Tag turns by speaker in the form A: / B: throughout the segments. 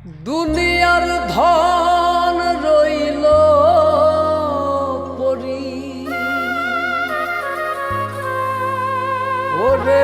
A: দুনিয়ার ধন রইল পরি ওরে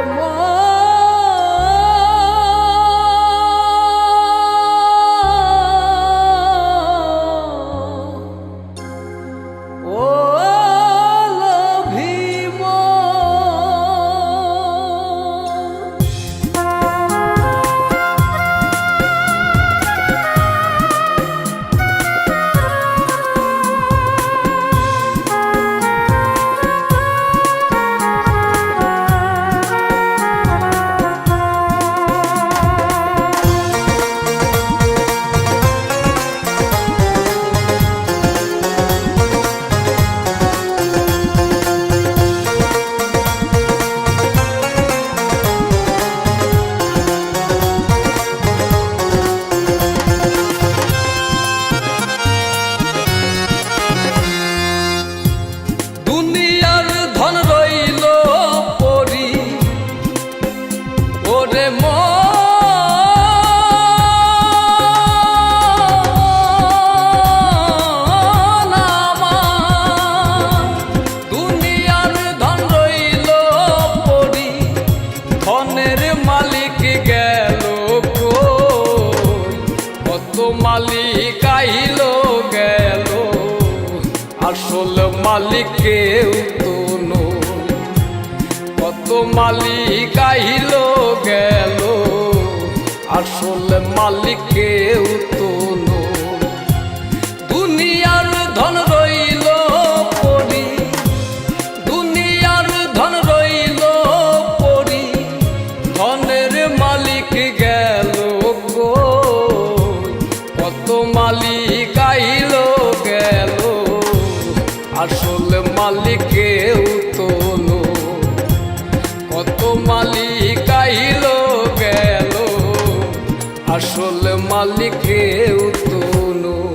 A: মালিক আইল গেল আসল মালিক কেউ তো নয়। কত মালিক আইল গেল আসল মালিক কেউ তো নয়। দুনিয়ার ধন রইল পরি, দুনিয়ার ধন রইল পরি, ধনের মালিক গেল মালিক আইল গেল আসল মালিক কেউ তো নয়। কত মালিক আইল গেল আসল মালিক কেউ তো নয়।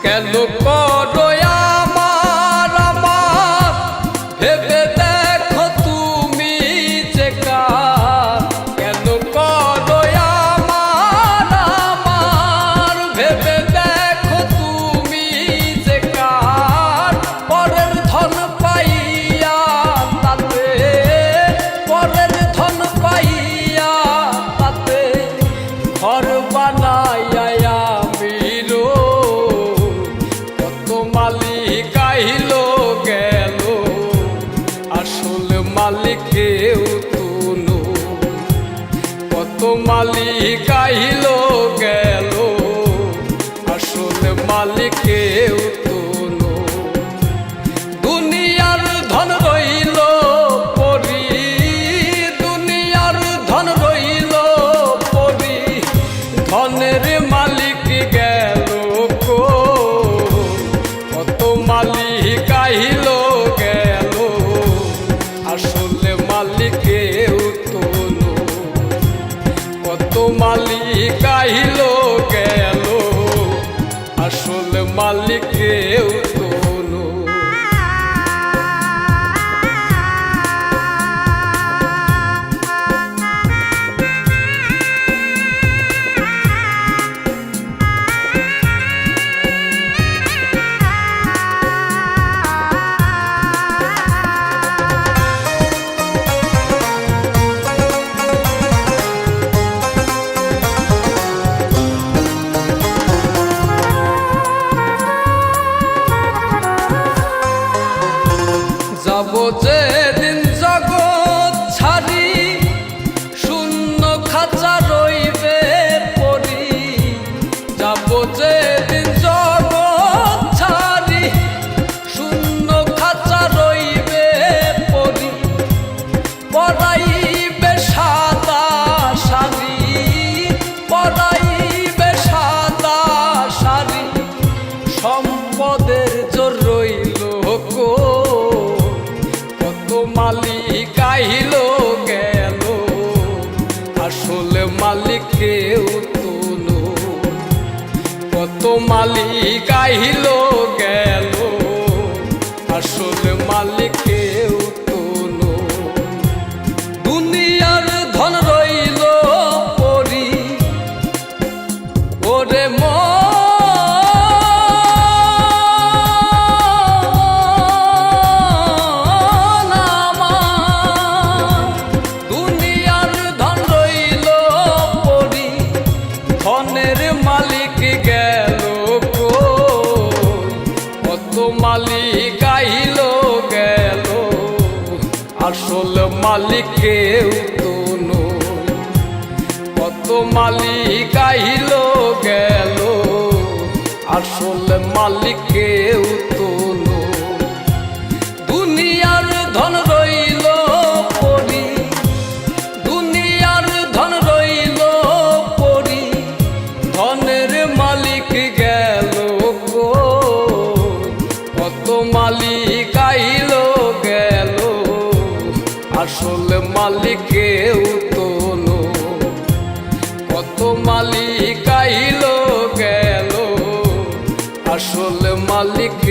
A: কেন করো আমার আমার ভেবে দেখো তুমি যে কার। কেন করো আমার আমার ভেবে দেখো তুমি যে কার। পরের ধন পাইয়া তাতে, পরের ধন পাইয়া তাতে ঘর বানাইয়া মালিক আইল গেল আসল মালিক কেউ তো নয়। কত মালিক আইল গেল আসল মালিক কেউ তো নয়। দুনিয়ার ধন রইল পরি, দুনিয়ার ধন রইল পরি, ধনের মালিক গেল মালিক আইল গেল আসল মালিক কেউ তো নয়। কত মালিক আইল গেল আসল মালিক কেউ তো নয়। যাব যেদিন জগৎ ছাড়ি শূন্য খাঁচা রইবে পরি। যাব যেদিন জগৎ ছাড়ি শূন্য খাঁচা রইবে পরি। পরাইবে সাদা শাড়ি, পরাই মালিক কেউ তো নয়। কত মালিক আইল গেল, আসল মালিক কেউ তো নয়। দুনিয়ার ধন রইল পরি, ওরে ধনের মালিক গেল কই, কত মালিক আইল গেল, আসল মালিক কেউ তো নয়। কত মালিক আইল গেল, আসল মালিক কেউ তো নয়। দুনিয়ার ধন রইল পরি, দুনিয়ার ধন রইল পরি, ধনের মালিক গেল কই, কত মালিক আইল গেল, আসল মালিক কেউ তো নয়। কত মালিক আইল গেল, আসল মালিক